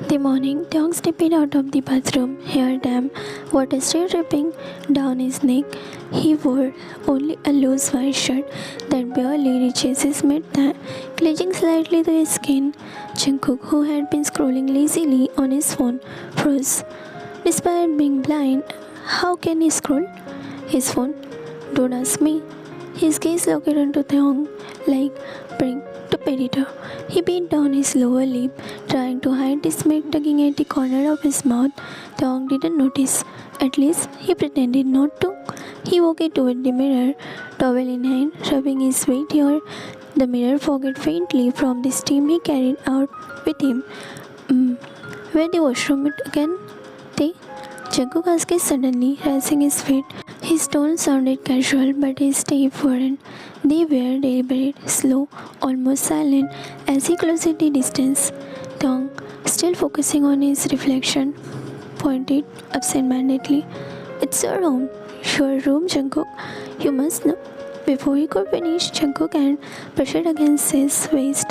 The morning, Tong stepped out of the bathroom, hair damp, water still dripping down his neck. He wore only a loose white shirt that barely reaches his mid-thigh, clinging slightly to his skin. Jungkook, who had been scrolling lazily on his phone, froze. Despite being blind, how can he scroll his phone? Don't ask me. His gaze locked onto Taeyong like bring to predator. He beat down his lower lip, trying to hide the smirk tugging at the corner of his mouth. Taeyong didn't notice. At least he pretended not to. He walked toward the mirror, towel in hand, rubbing his wet hair. The mirror fogged faintly from the steam he carried out with him. Where the washroom again? They? Jungkook asked suddenly, raising his feet. His tone sounded casual, but his steps weren't. They were deliberate, slow, almost silent as he closed the distance. Tong, still focusing on his reflection, pointed absent-mindedly. It's your room. Your room, Jungkook. You must know. Before he could finish, Jungkook hand brushed against his waist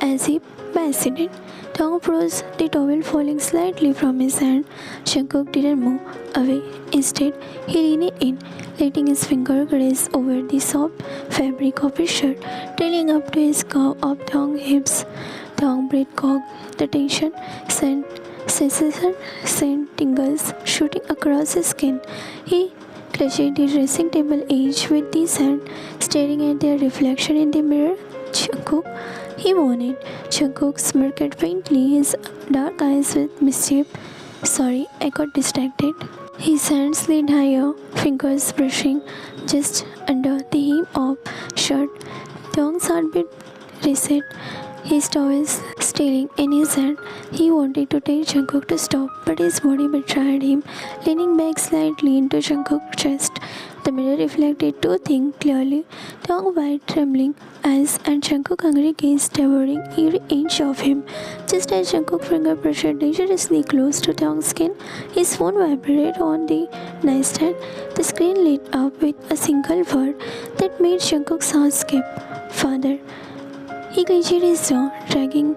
as if by accident. Tong froze, the towel falling slightly from his hand. Jungkook didn't move away. Instead, he leaned in, letting his finger graze over the soft fabric of his shirt, trailing up to his curve of Tong's hips. Tong breathed cog, the tension, sent tingles shooting across his skin. He clutched the dressing table edge with his hand, staring at their reflection in the mirror. Jungkook, he moaned. Jungkook smirked faintly, his dark eyes with mischief. Sorry, I got distracted. His hand slid higher, fingers brushing just under the hem of shirt. Tong's heartbeat reset, his towels stealing in his hand. He wanted to tell Jungkook to stop, but his body betrayed him, leaning back slightly into Jungkook's chest. The mirror reflected two things clearly: Tong wide, trembling eyes, and Jungkook hungry gaze devouring every inch of him. Just as Jungkook's finger pressed dangerously close to Tong's skin, his phone vibrated on the nightstand. The screen lit up with a single word that made Jungkook's heart skip. Father. He clenched his jaw, dragging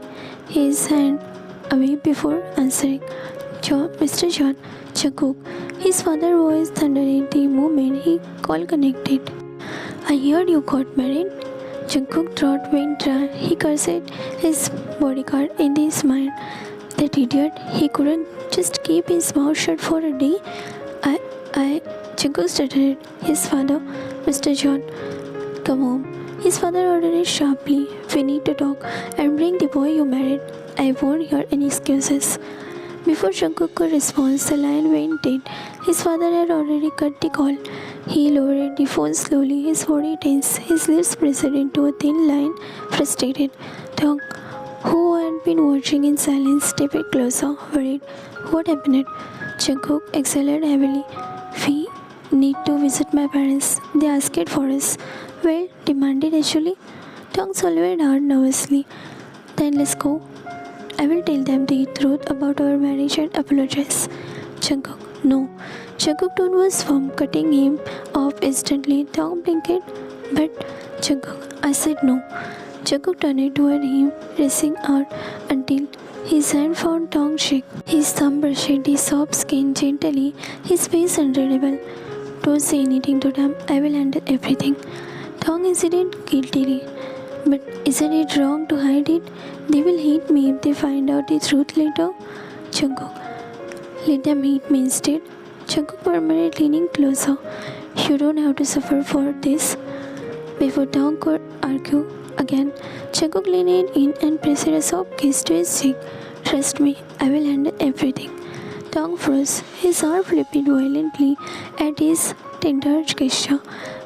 his hand away before answering. Mr. John, Jungkook. His father's voice thundered the moment he call connected. I heard you got married. Jungkook's throat went dry. He cursed his bodyguard in his mind. That idiot, he couldn't just keep his mouth shut for a day. Jungkook stuttered. His father, Mr. John, come home. His father ordered sharply. We need to talk and bring the boy you married. I won't hear any excuses. Before Jungkook could respond, the line went dead. His father had already cut the call. He lowered the phone slowly, his body tense, his lips pressed into a thin line, frustrated. Tong, who had been watching in silence, stepped closer, worried. What happened? Jungkook exhaled heavily. We need to visit my parents. They asked for us. Well, demanded actually. Tong swallowed hard nervously. Then let's go. I will tell them the truth about our marriage and apologize. Jungkook, no. Jungkook's tone was firm, cutting him off instantly. Tong blinked. But, Jungkook, I said no. Jungkook turned toward him, racing out until his hand found Tong's cheek. His thumb brushed the soft skin gently, his face unreadable. Don't say anything to them. I will handle everything. Tong hesitated guiltily. But isn't it wrong to hide it? They will hate me if they find out the truth later. Jungkook, let them hate me instead. Jungkook murmured, leaning closer. You don't have to suffer for this. Before Tong could argue again, Jungkook leaned in and pressed a soft kiss to his cheek. Trust me, I will handle everything. Tong froze. His heart flipped violently at his tender gesture.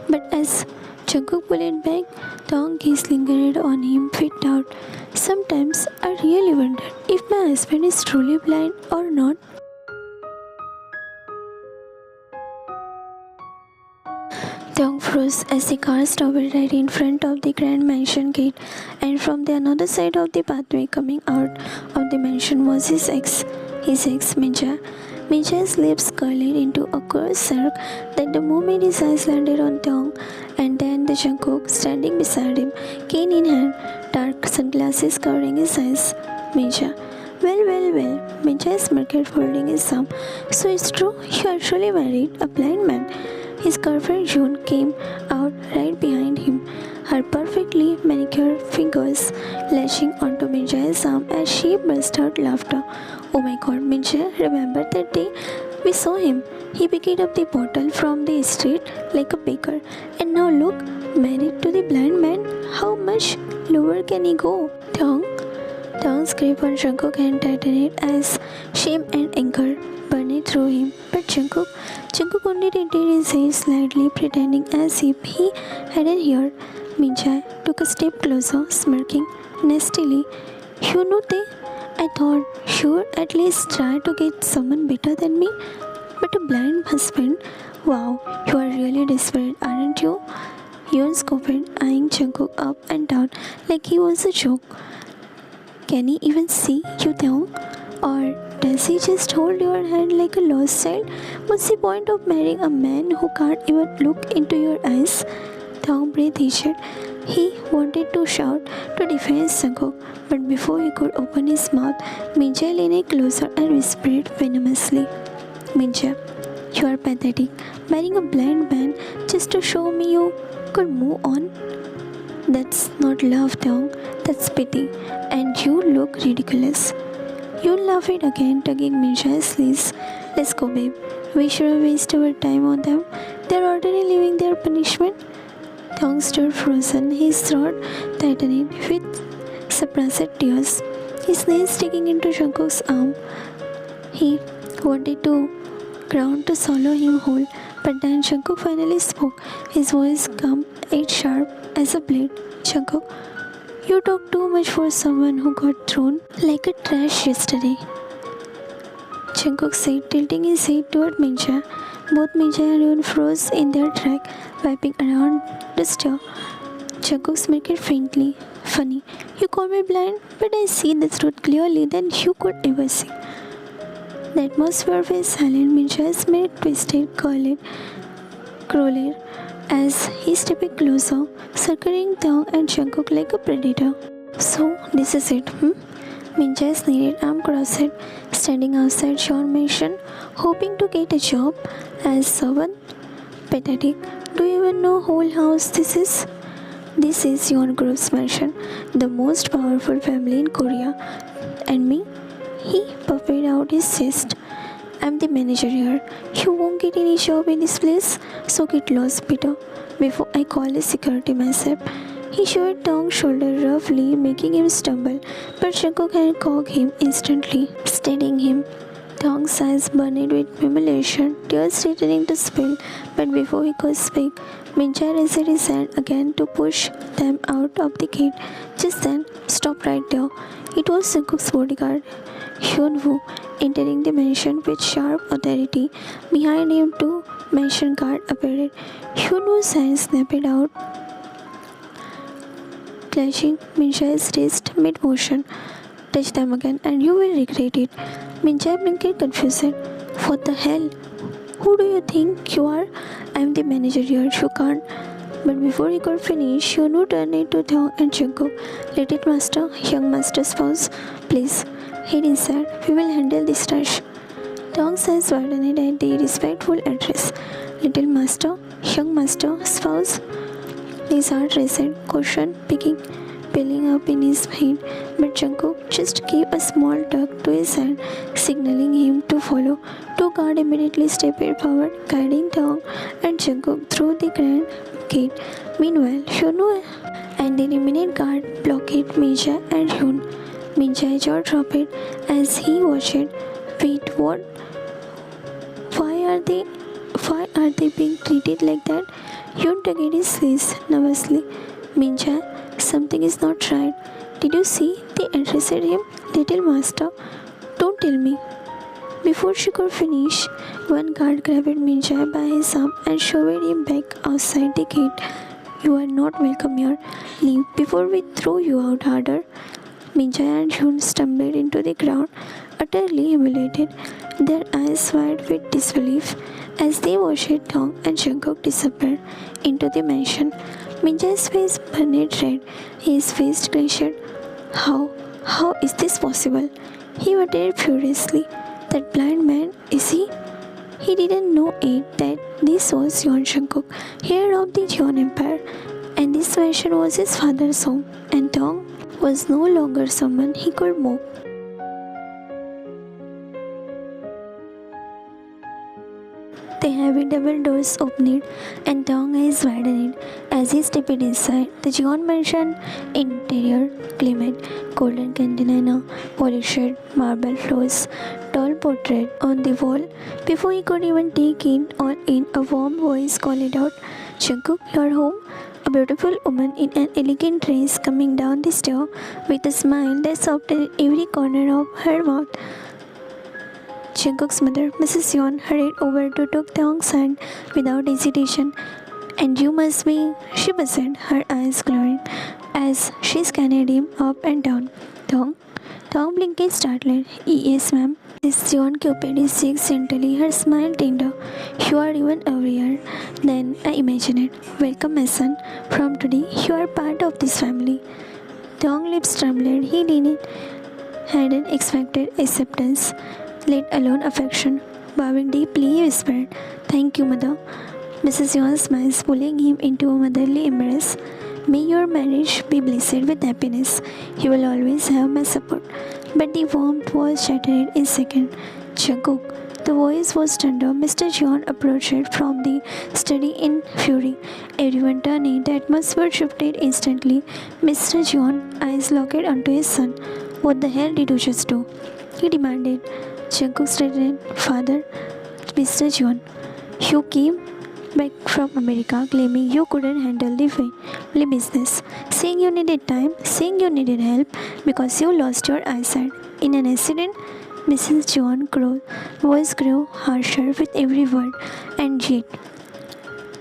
But as Jungkook pulled back, Tong's gaze lingered on him, fit out. Sometimes I really wonder if my husband is truly blind or not. Tong froze as the car stopped right in front of the grand mansion gate, and from the another side of the pathway coming out of the mansion was his ex, Minja. Minja's lips curled into a curved circle that the moment his eyes landed on Tong, and then the Jungkook standing beside him, cane in hand, dark sunglasses covering his eyes. Minja, Well, Minjay smirked, folding his thumb. So it's true, you actually married a blind man. His girlfriend June came out right behind him, her perfectly manicured fingers lashing onto Minjay's arm as she burst out laughter. Oh my god, Minjay, remember that day we saw him? He picked up the bottle from the street like a baker. And now look, married to the blind man. How much lower can he go? Tongue's grip on Jungkook and tightened as shame and anger burned through him. But Jungkook only tilted his head slightly, pretending as if he hadn't heard. Minjay took a step closer, smirking nastily. You know I thought, sure, at least try to get someone better than me. But a blind husband? Wow, you are really desperate, aren't you? Yoon scoffed, eyeing Jungkook up and down like he was a joke. Can he even see you, Taeyong? Or does he just hold your hand like a lost child? What's the point of marrying a man who can't even look into your eyes? Taeyong breathed easier. He wanted to shout to defend Jungkook, but before he could open his mouth, Minjay leaned closer and whispered venomously, Minjay, you are pathetic. Marrying a blind man just to show me you could move on. That's not love, Taeyong. That's pity. And you look ridiculous. Yoon laughed again, tugging Minjay's sleeves. Let's go, babe. We shouldn't waste our time on them. They're already leaving their punishment. Taeyong stood frozen, his throat tightened with suppressed tears. His knees sticking into Jungkook's arm. He wanted to ground to swallow him whole, but then Jungkook finally spoke. His voice calm and sharp as a blade. Jungkook, you talk too much for someone who got thrown like a trash yesterday. Jungkook said, tilting his head toward Minjay. Both Minjay and Yoon froze in their track, wiping around the stir. Jungkook smirked faintly. Funny, you call me blind, but I see the truth clearly than you could ever see. The atmosphere was silent. Minjay's mouth twisted, crawled as he stepped closer, circling Taeyong and Jungkook like a predator. So, this is it, Minjay sneered, arm crossed, standing outside Sean Mansion, hoping to get a job as servant. Pathetic. Do you even know whole house this is? This is Yeon Group's mansion, the most powerful family in Korea. And me? He puffed out his chest. I'm the manager here. You won't get any job in this place, so get lost, Peter, before I call the security myself. He shoved Taeyong's shoulder roughly, making him stumble, but Jungkook had caught him instantly, steadying him. Taeyong's eyes burned with humiliation, tears threatening to spill, but before he could speak, Minjay raised his hand again to push them out of the gate. Just then, stop right there. It was Jungkook's bodyguard, Hyun-woo, entering the mansion with sharp authority. Behind him, two mansion guards appeared. Hyun-woo's hands snapped out, clutching Minjay's wrist mid-motion. Touch them again and you will regret it. Minjay blinked confused. What the hell? Who do you think you are? I am the manager here, you can't. But before he could finish, Hyun-woo turned to Taeyong and Jungkook. Little master, young master's spouse, please, head inside. We will handle this trash. Taeyong's eyes widened at the respectful address. Little master, young master, spouse. His heart raced, caution peeling up in his head, but Jungkook just gave a small tug to his hand, signaling him to follow. Two guards immediately stepped forward, guiding Taeyong and Jungkook through the grand gate. Meanwhile, Hyun-woo and the remaining guard blockaded Minjay and Hyun. Minjay's jaw dropped as he watched. Wait, what? Why are they being treated like that? Hyun tugged his sleeves nervously. Minjay, something is not right. Did you see? They addressed him, little master. Don't tell me. Before she could finish, one guard grabbed Minjay by his arm and shoved him back outside the gate. You are not welcome here. Leave before we throw you out harder. Minjay and Hyun stumbled into the ground, utterly humiliated, their eyes wide with disbelief as they watched Taeyong and Jungkook disappear into the mansion. Minjay's face burned red, his face clenched. How is this possible? He uttered furiously. That blind man, is he? He didn't know it that this was Yeon Jungkook, heir of the Jeon Empire, and this mansion was his father's home, and Dong was no longer someone he could mock. The heavy double doors opened and Dong eyes widened as he stepped inside. The Jeon mansion interior gleamed, golden candelabra, polished marble floors, tall portrait on the wall. Before he could even take it all in, a warm voice called out, "Jungkook, you're home." A beautiful woman in an elegant dress coming down the stair with a smile that softened every corner of her mouth. Jungkook's mother, Mrs. Yeon, hurried over to take Dong's hand without hesitation. "And you must be," she said, her eyes glowing as she scanned him up and down. "Dong?" Dong blinked startled. "Yes, ma'am." Mrs. Yeon opened his cheeks gently, her smile tender. "You are even lovelier than I imagined. Welcome, my son. From today, you are part of this family." Dong's lips trembled. He hadn't expected acceptance, let alone affection. Bowing deeply, he whispered, "Thank you, mother." Mrs. Yeon smiled, pulling him into a motherly embrace. "May your marriage be blessed with happiness. You will always have my support." But the warmth was shattered in a second. "Jungkook." The voice was tender. Mr. Jeon approached from the study in fury. Everyone turned. The atmosphere shifted instantly. Mr. Jeon's eyes locked onto his son. "What the hell did you just do?" he demanded. Jungkook straightened. "Father, Mr. Jeon, you came back from America claiming you couldn't handle the family business, saying you needed time, saying you needed help because you lost your eyesight in an accident." Mrs. Jeon's voice grew harsher with every word. "And yet,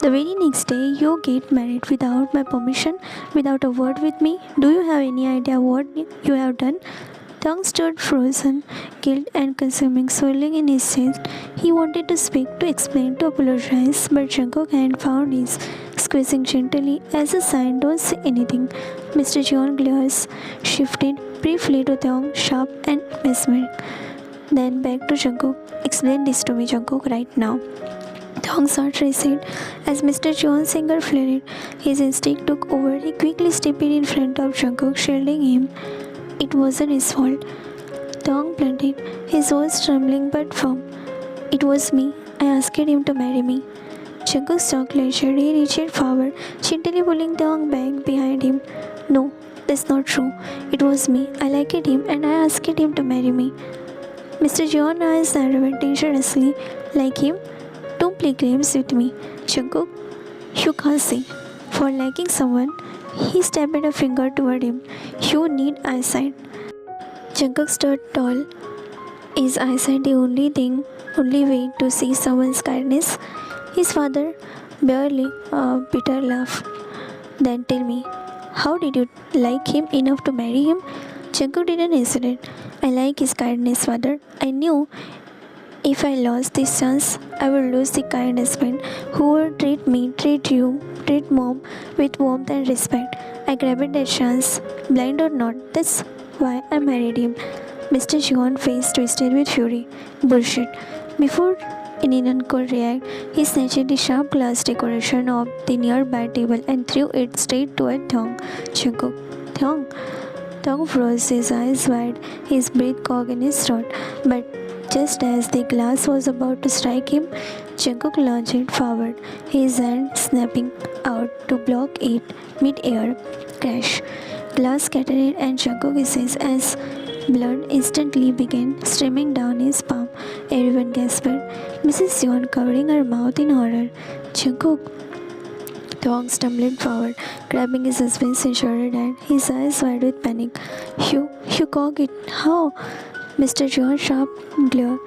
the very next day you get married without my permission, without a word with me. Do you have any idea what you have done?" Dong stood frozen, guilt and consuming, swirling in his chest. He wanted to speak, to explain, to apologize, but Jungkook had found his, squeezing gently as a sign, "Don't say anything." Mr. Jeon's glance shifted briefly to Dong, sharp and mesmeric. Then back to Jungkook. "Explain this to me, Jungkook, right now." Dong's heart raced as Mr. Jeon's anger flared. His instinct took over. He quickly stepped in front of Jungkook, shielding him. "It wasn't his fault," Dong blunted, his voice trembling but firm. "It was me. I asked him to marry me." Jungkook's jaw clenched. He reached forward, gently pulling Dong back behind him. "No, that's not true. It was me. I liked him and I asked him to marry me." Mr. Jeon's eyes narrowed dangerously. "Like him? Don't play games with me, Jungkook. You can't see." For liking someone, he stabbed a finger toward him. "You need eyesight." Jungkook stood tall. Is eyesight the only way to see someone's kindness? His father barely a bitter laugh. "Then tell me, how did you like him enough to marry him?" Jungkook didn't hesitate. "I like his kindness, father. I knew if I lost this chance, I would lose the kind husband who would treat me, treat you, treat mom with warmth and respect. I grabbed that chance, blind or not. That's why I married him." Mr. Jeon's face twisted with fury. "Bullshit." Before anyone could react, he snatched the sharp glass decoration of the nearby table and threw it straight toward Dong. "Jungkook." "Dong." Dong froze, his eyes wide, his breath caught in his throat. But just as the glass was about to strike him, Jungkook lunged forward, his hand snapping out to block it mid-air. Crash! Glass scattered and Jungkook hissed as blood instantly began streaming down his palm. Everyone gasped. Mrs. Yeon covering her mouth in horror. "Jungkook!" Dong stumbled forward, grabbing his husband's injured hand, his eyes wide with panic. You cocked it. How?" Mr. Jeon's sharp glare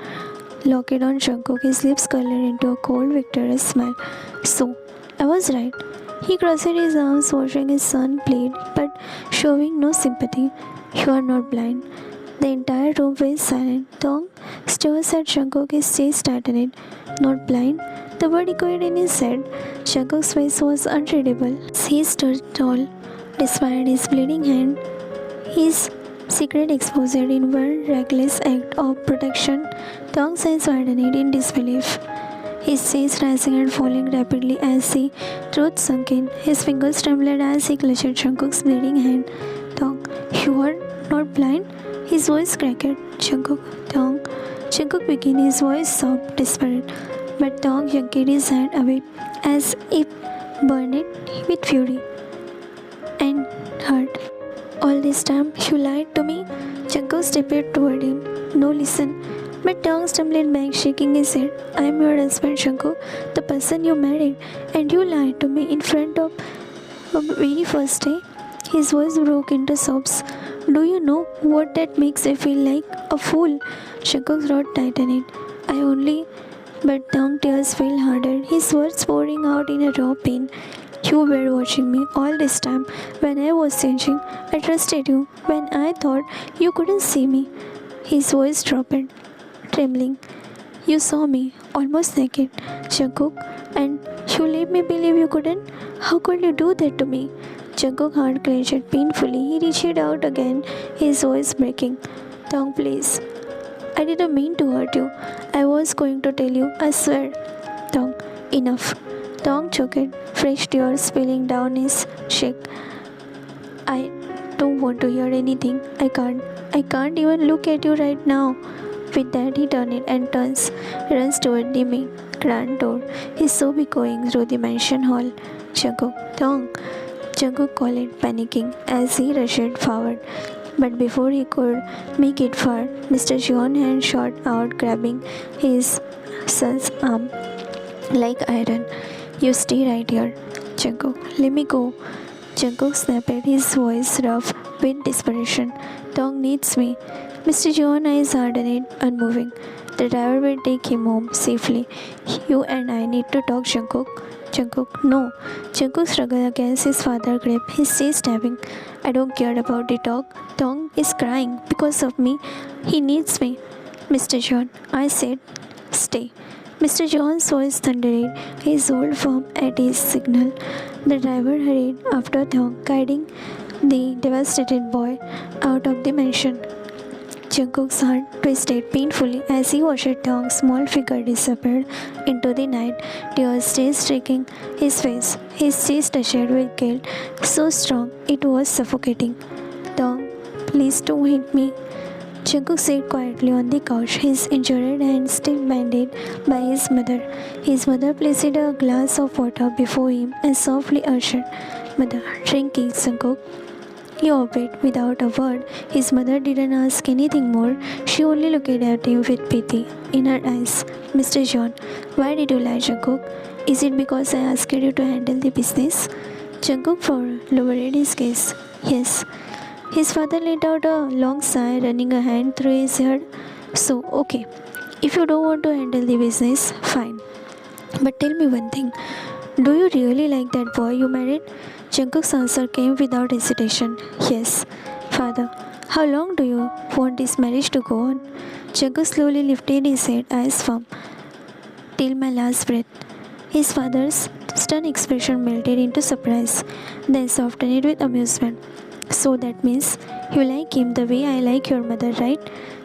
locked on Jungkook, his lips curled into a cold, victorious smile. "So, I was right." He crossed his arms, watching his son plead, but showing no sympathy. "You are not blind." The entire room was silent. Dong stares at Jungkook, his chest tightened. "Not blind?" The word echoed in his head. Jungkook's face was unreadable. He stood tall, despite his bleeding hand. His secret exposure in one reckless act of protection. Tong's eyes widened in disbelief. His chest rising and falling rapidly as the truth sunk in. His fingers trembled as he clutched Jungkook's bleeding hand. Tong, you are not blind? His voice cracked. Jungkook, Tong. Jungkook began, his voice soft, desperate. But Tong yanked his hand away as if burned with fury and hurt. All this time, you lied to me? Jungkook stepped toward him. No, listen. But Tong stumbled back, shaking his head. I am your husband, Jungkook, the person you married, and you lied to me in front of the very first day. His voice broke into sobs. Do you know what that makes me feel like? A fool. Jungkook's throat tightened. I only... But Tong's tears fell harder, his words pouring out in a raw pain. You were watching me all this time. When I was changing, I trusted you. When I thought you couldn't see me. His voice dropped, trembling. You saw me, almost naked, Jungkook, and you let me believe you couldn't? How could you do that to me? Jungkook's heart clenched painfully. He reached out again, his voice breaking. Tong, please. I didn't mean to hurt you. I was going to tell you, I swear. Tong, enough. Tong choked, fresh tears spilling down his cheek. I don't want to hear anything. I can't even look at you right now. With that, he turned and runs toward the main grand door. His sob echoing through the mansion hall. Jungkook, Tong. Jungkook called, panicking as he rushed forward. But before he could make it far, Mr. Jeon hand shot out, grabbing his son's arm like iron. You stay right here, Jungkook. Let me go. Jungkook snapped, his voice rough with desperation. Tong needs me. Mr. Jeon eyes hardened, unmoving. The driver will take him home safely. You and I need to talk, Jungkook. Jungkook, no. Jungkook struggled against his father's grip, his chest stabbing. I don't care about the talk. Tong is crying because of me. He needs me. Mr. Jeon, I said, stay. Mr. Jeon's voice thundered, his hold firm at his signal. The driver hurried after Tong, guiding the devastated boy out of the mansion. Jungkook's heart twisted painfully as he watched Tong's small figure disappear into the night, tears still streaking his face. His chest touched with guilt, so strong it was suffocating. Tong, please don't hit me. Jungkook sat quietly on the couch, his injured hand still bandaged by his mother. His mother placed a glass of water before him and softly ushered, Mother, drink it, Jungkook. He obeyed without a word. His mother didn't ask anything more. She only looked at him with pity in her eyes. Mr. Jeon, why did you lie, Jungkook? Is it because I asked you to handle the business? Jungkook lowered his gaze. Yes. His father let out a long sigh, running a hand through his hair. So, okay. If you don't want to handle the business, fine. But tell me one thing. Do you really like that boy you married? Jungkook's answer came without hesitation. Yes. Father, how long do you want this marriage to go on? Jungkook slowly lifted his head, eyes firm. Till my last breath. His father's stern expression melted into surprise, then softened with amusement. So that means you like him the way I like your mother, right?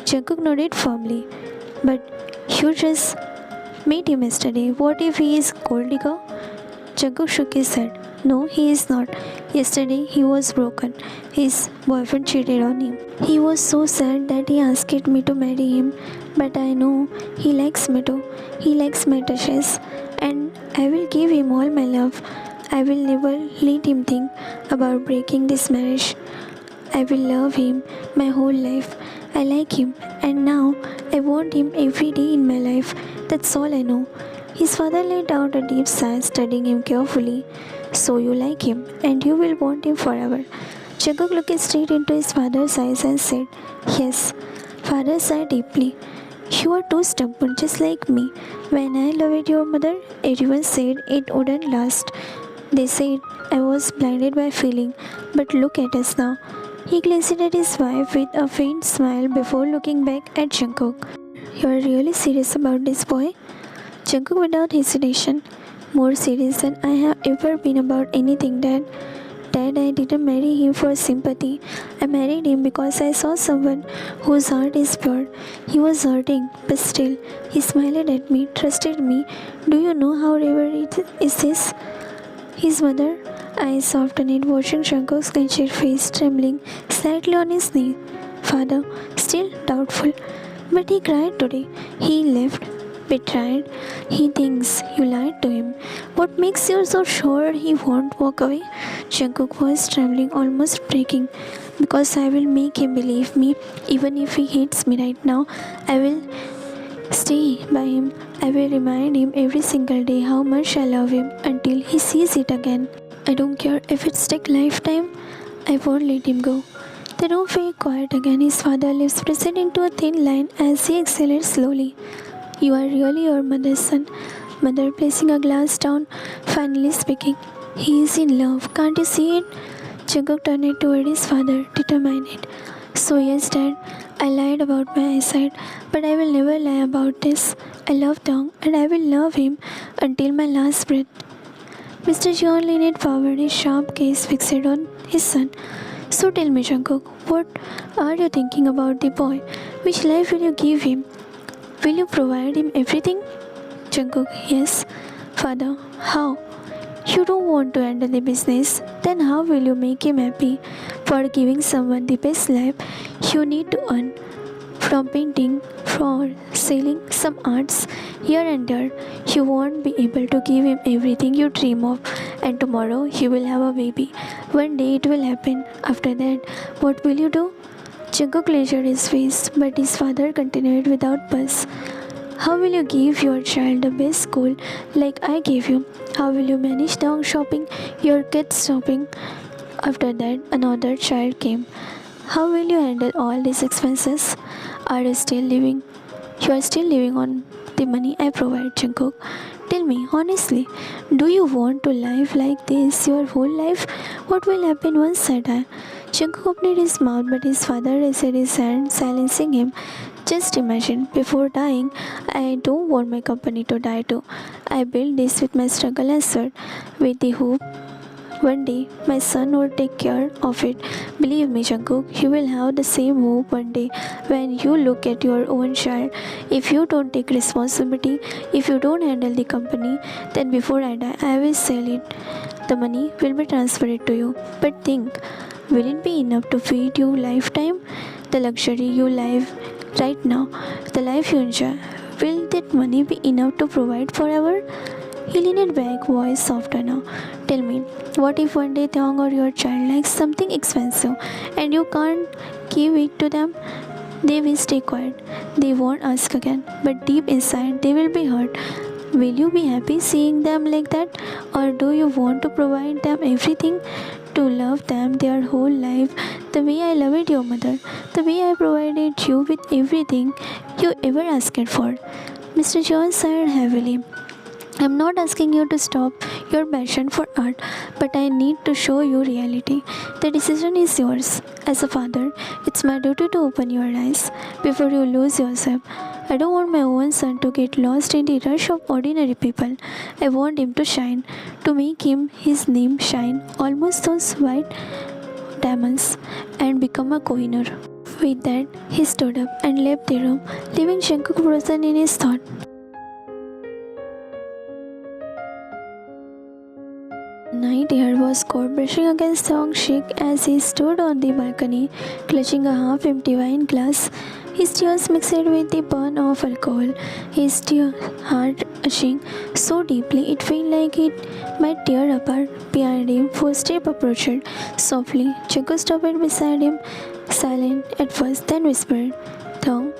Jungkook nodded firmly. But you just met him yesterday. What if he is gold digger? Jungkook shook his head. No, he is not. Yesterday he was broken. His boyfriend cheated on him. He was so sad that he asked me to marry him. But I know he likes me too. He likes my touches. And I will give him all my love. I will never let him think about breaking this marriage. I will love him my whole life. I like him. And now I want him every day in my life. That's all I know. His father let out a deep sigh, studying him carefully. So you like him, and you will want him forever. Jungkook looked straight into his father's eyes and said, Yes. Father sighed deeply. You are too stubborn, just like me. When I loved your mother, everyone said it wouldn't last. They said I was blinded by feeling, but look at us now. He glanced at his wife with a faint smile before looking back at Jungkook. You are really serious about this boy? Jungkook without hesitation. More serious than I have ever been about anything, Dad. Dad, said I didn't marry him for sympathy. I married him because I saw someone whose heart is pure. He was hurting, but still, he smiled at me, trusted me. Do you know how rare it is this? His mother, eyes softened, watching Shankuk's clenched face trembling slightly on his knee. Father, still doubtful. But he cried today. He left, betrayed. He thinks you lied to him. What makes you so sure he won't walk away? Shankuk was trembling, almost breaking. Because I will make him believe me, even if he hates me right now. I will stay by him. I will remind him every single day how much I love him until he sees it again. I don't care if it's take lifetime. I won't let him go. The room fell quiet again. His father lips pressed into a thin line as he exhaled slowly. You are really your mother's son. Mother placing a glass down, finally speaking. He is in love. Can't you see it? Jungkook turned toward his father, determined. So yes, Dad, I lied about my eyesight, but I will never lie about this. I love Dong and I will love him until my last breath. Mr. Jeon leaned forward, his sharp gaze fixed on his son. So tell me, Jungkook, what are you thinking about the boy? Which life will you give him? Will you provide him everything? Jungkook, yes. Father, how? You don't want to handle the business, then how will you make him happy? For giving someone the best life, you need to earn. From painting, for selling some arts, here and there, you won't be able to give him everything you dream of. And tomorrow, you will have a baby. One day it will happen. After that, what will you do? Jungkook clenched his face, but his father continued without pause. How will you give your child the best school like I gave you? How will you manage Dong shopping, your kids shopping? After that, another child came. How will you handle all these expenses? Are you still living? You are still living on the money I provide, Jungkook. Tell me honestly, do you want to live like this your whole life? What will happen once I die? Jungkook opened his mouth, but his father raised his hand, silencing him. Just imagine, before dying, I don't want my company to die too. I built this with my struggle and sweat, with the hope one day my son will take care of it. Believe me, Jungkook, you will have the same hope one day when you look at your own child. If you don't take responsibility, if you don't handle the company, then before I die, I will sell it. The money will be transferred to you. But think, will it be enough to feed you lifetime? The luxury you live right now, the life you enjoy, will that money be enough to provide forever? He leaned back, voice softer now. Tell me, what if one day Thong or your child likes something expensive and you can't give it to them? They will stay quiet. They won't ask again. But deep inside, they will be hurt. Will you be happy seeing them like that? Or do you want to provide them everything? To love them their whole life the way I loved your mother, the way I provided you with everything you ever asked for. Mr. John sighed heavily. I'm not asking you to stop your passion for art, but I need to show you reality. The decision is yours. As a father, it's my duty to open your eyes before you lose yourself. I don't want my own son to get lost in the rush of ordinary people. I want him to shine, to make his name shine, almost those white diamonds, and become a Kohinoor. With that, he stood up and left the room, leaving Jungkook frozen in his thought. Night air was cold, brushing against Thong's cheek as he stood on the balcony, clutching a half-empty wine glass. His tears mixed with the burn of alcohol, his heart aching so deeply it felt like it might tear apart. Behind him, footsteps approached softly. Jungkook stopped beside him, silent at first, then whispered, Thong.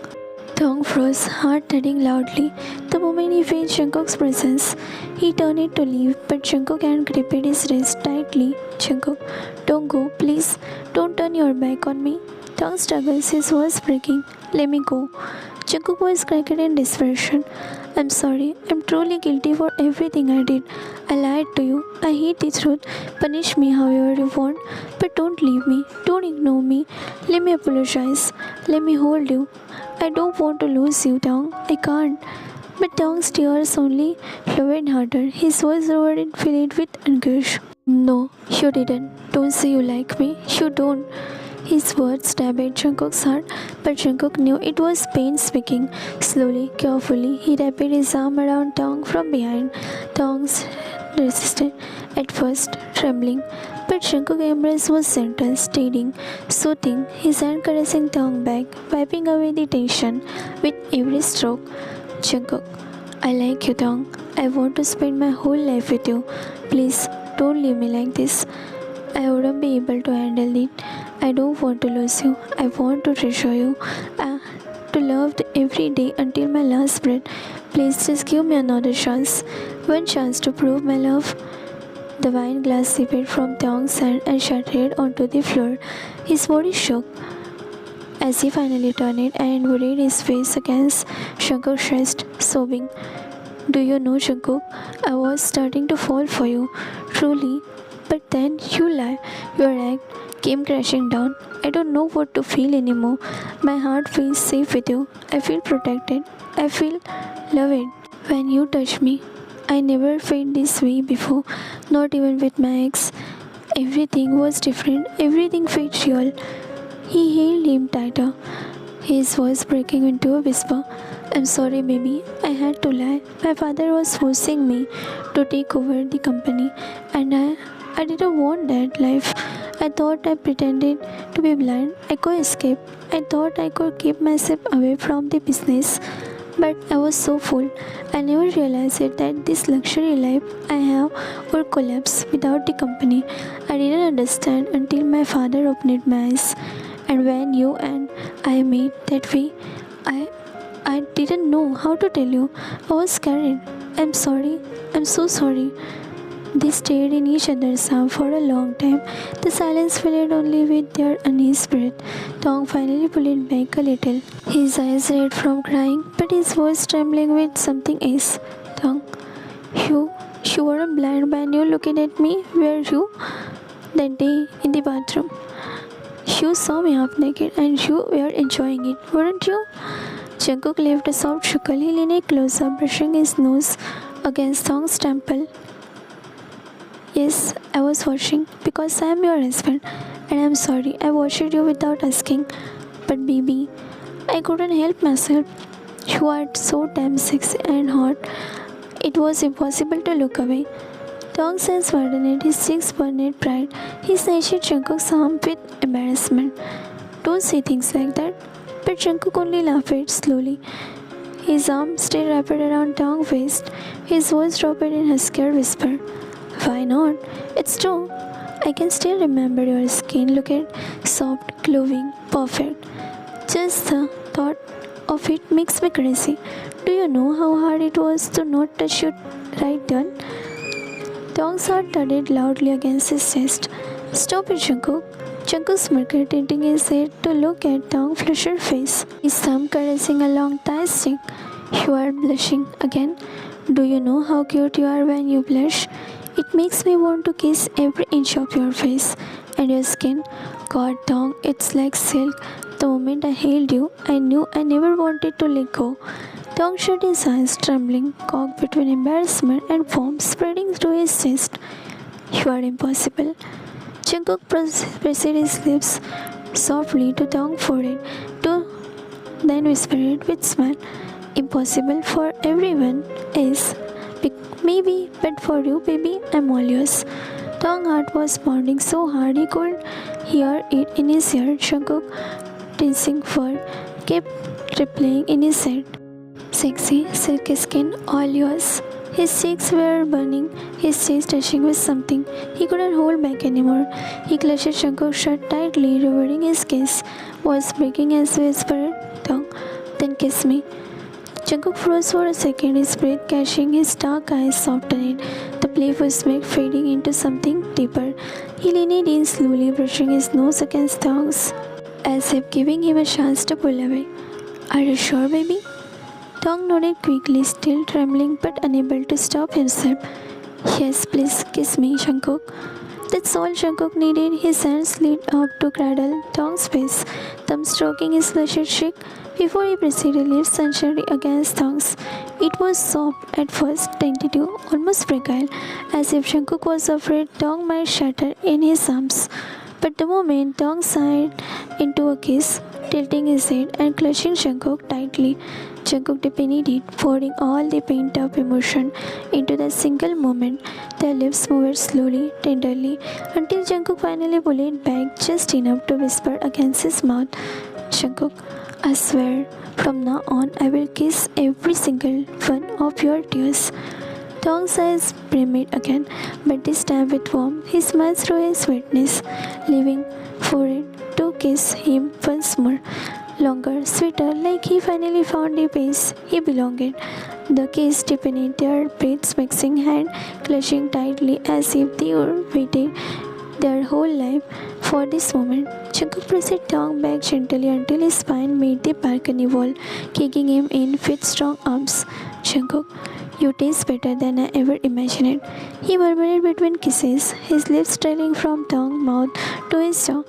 Thong froze, heart thudding loudly. The moment he felt Jungkook's presence, he turned to leave, but Jungkook had gripped his wrist tightly. Jungkook, don't go, please. Don't turn your back on me. Thong struggles, his voice breaking. Let me go. Jungkook was cracked in desperation. I'm sorry. I'm truly guilty for everything I did. I lied to you. I hate the truth. Punish me however you want. But don't leave me. Don't ignore me. Let me apologize. Let me hold you. I don't want to lose you, Thong. I can't. But Tong's tears only flowed harder. His voice roared and filled with anguish. No, you didn't. Don't say you like me. You don't. His words stabbed at Jungkook's heart, but Jungkook knew it was pain speaking. Slowly, carefully, he wrapped his arm around Tong from behind. Tong resisted, at first trembling, but Jungkook's embrace was gentle, steadying, soothing, his hand caressing Tong back, wiping away the tension with every stroke. Jungkook, I like you, Tong. I want to spend my whole life with you. Please, don't leave me like this. I wouldn't be able to handle it. I don't want to lose you. I want to treasure you. To love every day until my last breath. Please just give me another chance. One chance to prove my love. The wine glass slipped from Tong's hand and shattered onto the floor. His body shook as he finally turned it and buried his face against Jungkook's chest, sobbing. Do you know, Jungkook? I was starting to fall for you. Truly. But then you lie. Your act came crashing down. I don't know what to feel anymore. My heart feels safe with you. I feel protected. I feel loved. When you touch me, I never felt this way before, not even with my ex. Everything was different. Everything felt real. He held him tighter, his voice breaking into a whisper. I'm sorry, baby. I had to lie. My father was forcing me to take over the company, and I didn't want that life. I thought I pretended to be blind. I could escape. I thought I could keep myself away from the business. But I was so full. I never realized that this luxury life I have would collapse without the company. I didn't understand until my father opened my eyes. And when you and I met that way, I didn't know how to tell you. I was scared. I'm sorry. I'm so sorry. They stared in each other's arms for a long time. The silence filled only with their uneasy breath. Tong finally pulled back a little. His eyes red from crying, but his voice trembling with something else. Tong, you weren't blind when you looked at me, were you? That day in the bathroom. You saw me half naked and you were enjoying it, weren't you? Jungkook left a soft chuckle. He leaned closer, brushing his nose against Tong's temple. Yes, I was watching because I am your husband and I'm sorry I watched you without asking. But baby, I couldn't help myself. You are so damn sexy and hot. It was impossible to look away. Tong's sense widened, his cheeks burned with pride. He snatched Jungkook's arm with embarrassment. Don't say things like that. But Jungkook only laughed slowly. His arm still wrapped around Tong's waist. His voice dropped in a scared whisper. Why not? It's true. I can still remember your skin looking soft, glowing, perfect. Just the thought of it makes me crazy. Do you know how hard it was to not touch you right there? Tong's heart thudded loudly against his chest. Stop it, Jungkook. Jungkook smirked, tilting his head to look at Tong's flushed face, his thumb caressing along Thai's cheek. You are blushing again. Do you know how cute you are when you blush? It makes me want to kiss every inch of your face and your skin. God, Tong, it's like silk. The moment I held you, I knew I never wanted to let go. Tong shut his eyes, trembling, caught between embarrassment and foam spreading through his chest. You are impossible. Jungkook pressed his lips softly to Tong's forehead, then whispered with a smile, Impossible for everyone is. Maybe, but for you, baby, I'm all yours. Tong's heart was pounding so hard he could hear it in his ear. Jungkook, tensing word, kept replaying in his head. Sexy, silky skin, all yours. His cheeks were burning, his chest touching with something he couldn't hold back anymore. He clutched Jungkook shut tightly, rewarding his kiss, voice breaking as he whispered, Tong, then kiss me. Jungkook froze for a second, his breath catching, his dark eyes softening, the playful smirk fading into something deeper. He leaned in slowly, brushing his nose against Tong's, as if giving him a chance to pull away. Are you sure, baby? Tong nodded quickly, still trembling but unable to stop himself. Yes, please kiss me, Jungkook. That's all Jungkook needed. His hands slid up to cradle Tong's face, thumb stroking his flushed cheek. Before he proceeded, lips sensually against Thong's. It was soft at first, tentative, almost fragile, as if Jungkook was afraid Thong might shatter in his arms. But the moment Thong sighed into a kiss, tilting his head and clutching Jungkook tightly, Jungkook depended it, pouring all the pent-up emotion into that single moment. Their lips moved slowly, tenderly, until Jungkook finally pulled it back just enough to whisper against his mouth, "Jungkook, I swear, from now on I will kiss every single one of your tears." Thong's eyes brimmed again, but this time with warmth. He smiled through his wetness, leaving for it to kiss him once more. Longer, sweeter, like he finally found the place he belonged. The kiss deepened, their breaths mixing, hand clutching tightly as if they were waiting their whole life for this moment. Jungkook pressed Thong back gently until his spine met the balcony wall, kicking him in with strong arms. "Jungkook, you taste better than I ever imagined," he murmured between kisses, his lips trailing from Thong's mouth to his jaw,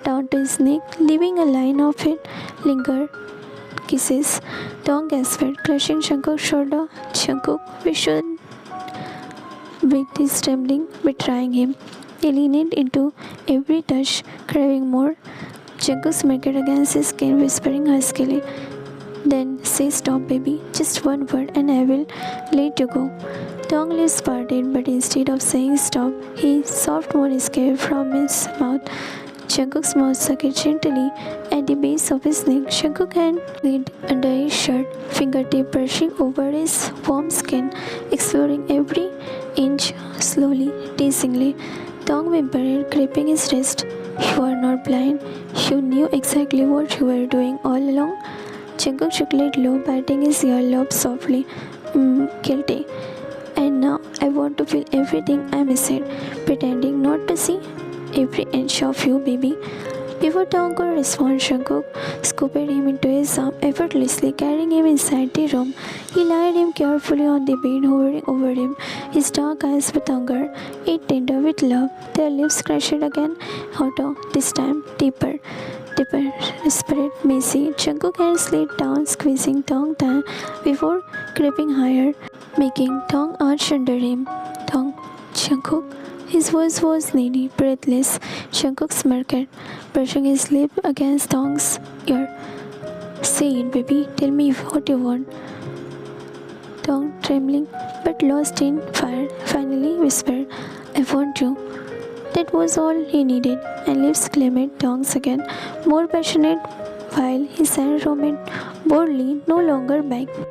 down to his neck, leaving a line of it linger kisses. Thong gasped, clutching Jungkook's shoulder. "Jungkook, we should," with his trembling, betraying him. He leaned into every touch, craving more. Jungkook smirked against his skin, whispering huskily, "Then say stop, baby. Just one word and I will let you go." Thong's lips parted, but instead of saying stop, his soft moan escaped from his mouth. Jungkook's mouth sucked gently at the base of his neck. Jungkook's hand slid under his shirt, fingertip brushing over his warm skin, exploring every inch slowly, teasingly. Thong whimpered, gripping his wrist. "You are not blind. You knew exactly what you were doing all along." Jungkook chuckled low, biting his earlobe softly. Guilty. "And now I want to feel everything I missed, pretending not to see every inch of you, baby." Before Thong could respond, Jungkook scooped him into his arm, effortlessly carrying him inside the room. He laid him carefully on the bed, hovering over him, his dark eyes with hunger, yet tender with love. Their lips crashed again, hotter, this time deeper. Deeper, whispered Macy. Jungkook hand slid down, squeezing Thong down before creeping higher, making Thong arch under him. "Thong, Jungkook." His voice was needy, breathless. Jungkook smirked, brushing his lip against Thong's ear. "Say it, baby. Tell me what you want." Thong, trembling but lost in fire, finally whispered, "I want you." That was all he needed, and lips claimed Thong's again, more passionate, while his hand roamed boldly, no longer back.